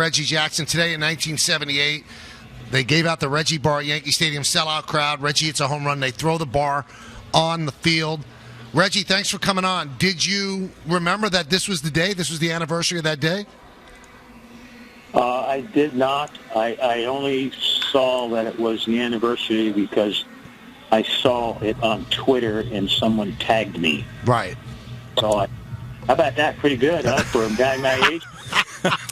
Reggie Jackson. Today in 1978, they gave out the Reggie bar at Yankee Stadium, sellout crowd. Reggie hits a home run. They throw the bar on the field. Reggie, thanks for coming on. Did you remember that this was the day? This was the anniversary of that day? I did not. I only saw that it was the anniversary because I saw it on Twitter and someone tagged me. Right. So how about that? Pretty good, huh, for a guy my age?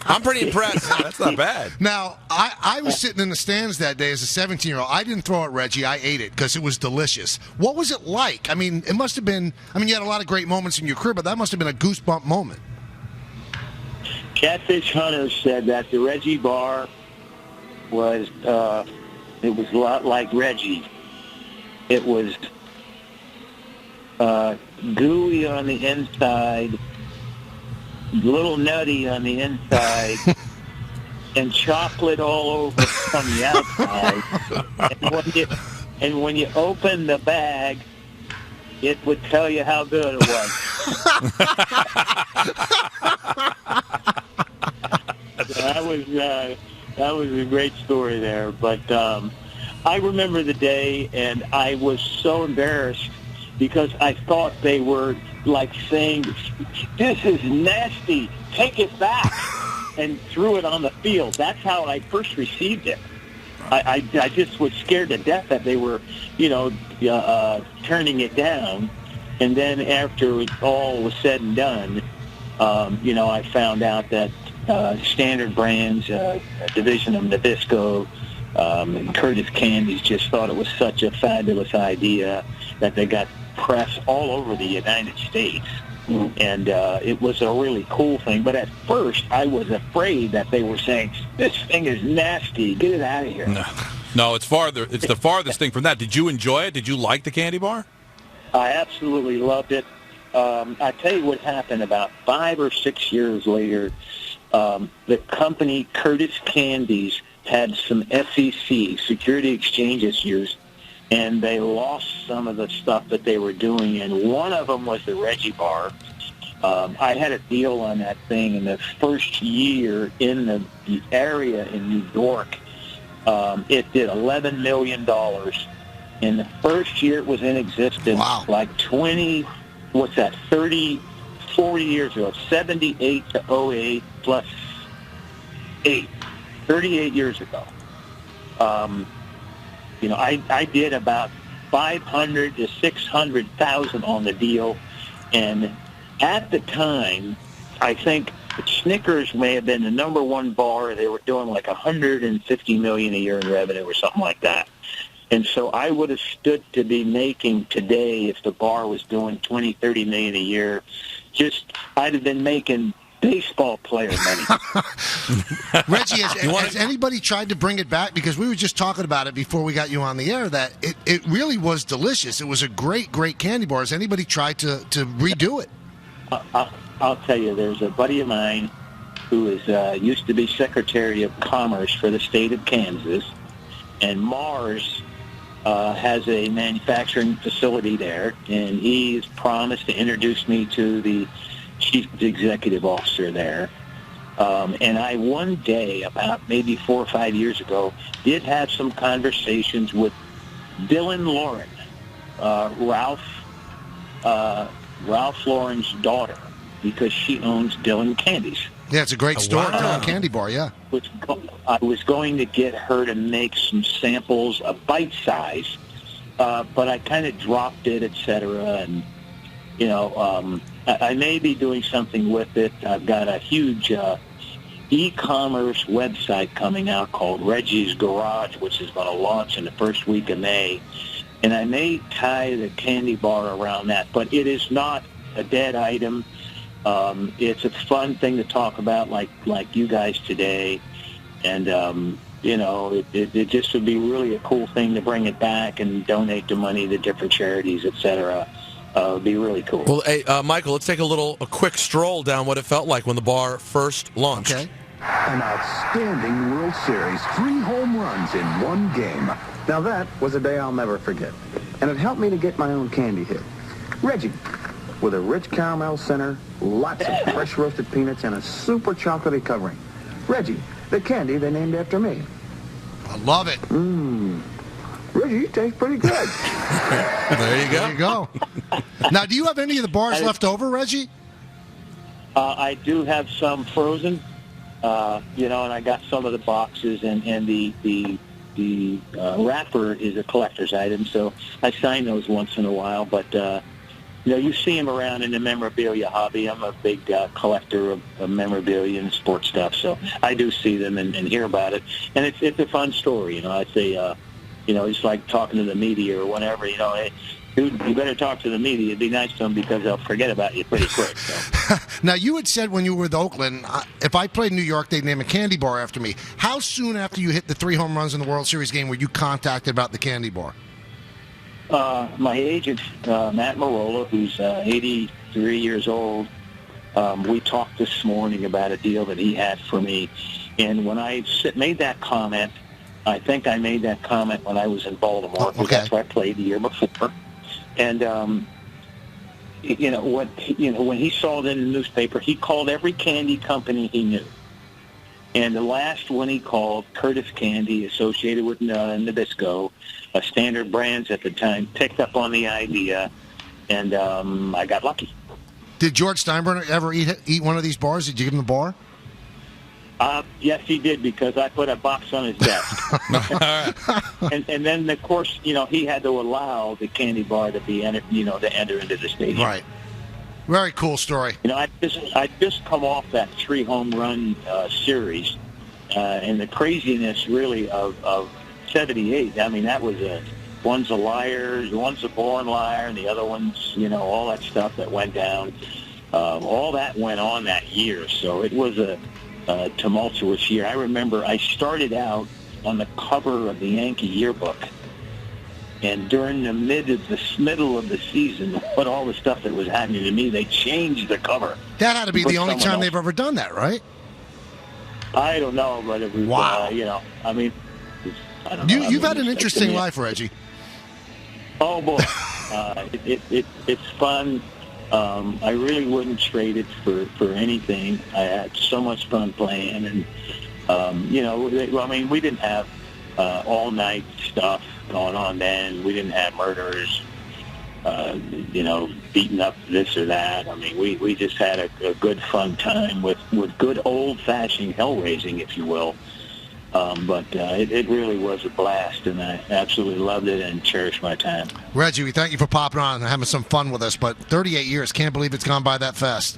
I'm pretty impressed. That's not bad. Now, I was sitting in the stands that day as a 17-year-old. I didn't throw it, Reggie. I ate it because it was delicious. What was it like? I mean, it must have been, you had a lot of great moments in your career, but that must have been a goosebump moment. Catfish Hunter said that the Reggie bar was, it was a lot like Reggie. It was gooey on the inside, little nutty on the inside, and chocolate all over on the outside. And when you open the bag, it would tell you how good it was. That was a great story there. But I remember the day, and I was so embarrassed because I thought they were like saying, "This is nasty, take it back," and threw it on the field. That's how I first received it. I just was scared to death that they were, turning it down. And then after it all was said and done, I found out that Standard Brands, a division of Nabisco, and Curtis Candies just thought it was such a fabulous idea that they got press all over the United States. And it was a really cool thing. But at first, I was afraid that they were saying, "This thing is nasty. Get it out of here." No, it's farther. It's the farthest thing from that. Did you enjoy it? Did you like the candy bar? I absolutely loved it. I tell you what happened about 5 or 6 years later. The company Curtis Candies had some SEC, Security Exchange issues, and they lost some of the stuff that they were doing, and one of them was the Reggie bar. I had a deal on that thing in the first year in the area in New York. It did $11 million. In the first year it was in existence, wow. Like 30, 40 years ago, 78 to 08 plus 8, 38 years ago. I did about 500 to 600,000 on the deal, and at the time, I think Snickers may have been the number one bar. They were doing like $150 million a year in revenue or something like that. And so I would have stood to be making today, if the bar was doing $20, $30 million a year, I'd have been making baseball player money. Reggie, has anybody tried to bring it back? Because we were just talking about it before we got you on the air, that it really was delicious. It was a great, great candy bar. Has anybody tried to redo it? I'll tell you, there's a buddy of mine who used to be Secretary of Commerce for the state of Kansas, and Mars has a manufacturing facility there, and he's promised to introduce me to the chief executive officer there. And I one day, about maybe 4 or 5 years ago, did have some conversations with Dylan Lauren, Ralph Lauren's daughter, because she owns Dylan Candies. Yeah, it's a great store, wow. Dylan Candy Bar, yeah. I was going to get her to make some samples of bite size, but I kind of dropped it, etc. And, I may be doing something with it. I've got a huge e-commerce website coming out called Reggie's Garage, which is going to launch in the first week of May. And I may tie the candy bar around that, but it is not a dead item. It's a fun thing to talk about, like you guys today. And, it just would be really a cool thing to bring it back and donate the money to different charities, et cetera. It would be really cool. Well, hey, Michael, let's take a quick stroll down what it felt like when the bar first launched. Okay. An outstanding World Series, 3 home runs in one game. Now that was a day I'll never forget, and it helped me to get my own candy hit. Reggie, with a rich caramel center, lots of fresh roasted peanuts, and a super chocolatey covering. Reggie, the candy they named after me. I love it. Reggie, you taste pretty good. There you go. There you go. Now, do you have any of the bars left over, Reggie? I do have some frozen, and I got some of the boxes, and the wrapper is a collector's item, so I sign those once in a while. But you see them around in the memorabilia hobby. I'm a big collector of memorabilia and sports stuff, so I do see them and hear about it, and it's a fun story. I say, it's like talking to the media or whatever. Hey, dude, you better talk to the media. Be nice to them because they'll forget about you pretty quick. So. Now, you had said when you were with Oakland, if I played New York, they'd name a candy bar after me. How soon after you hit the 3 home runs in the World Series game were you contacted about the candy bar? My agent, Matt Marola, who's 83 years old, we talked this morning about a deal that he had for me. And when I made that comment, I think I made that comment when I was in Baltimore, because that's where I played the year before. And when he saw it in the newspaper, he called every candy company he knew. And the last one he called, Curtis Candy, associated with Nabisco, Standard Brands at the time, picked up on the idea, and I got lucky. Did George Steinbrenner ever eat one of these bars? Did you give him a bar? Yes, he did, because I put a box on his desk. and then, of course, he had to allow the candy bar to be entered, to enter into the stadium. Right. Very cool story. I just come off that 3 home run series, and the craziness really of 78. I mean, that was one's a liar, one's a born liar, and the other one's all that stuff that went down. All that went on that year, so it was a tumultuous year. I remember I started out on the cover of the Yankee yearbook, and during the middle of the season, with all the stuff that was happening to me, they changed the cover. That had to be the only time they've ever done that, right? I don't know, but it was, wow. I mean, I don't know. You've had an interesting life, Reggie. Oh, boy. It's fun. I really wouldn't trade it for anything. I had so much fun playing, and we didn't have all night stuff going on then. We didn't have murderers, beating up this or that. I mean, we just had a good fun time with good old fashioned hell raising, if you will. But it really was a blast, and I absolutely loved it and cherished my time. Reggie, we thank you for popping on and having some fun with us, but 38 years, can't believe it's gone by that fast.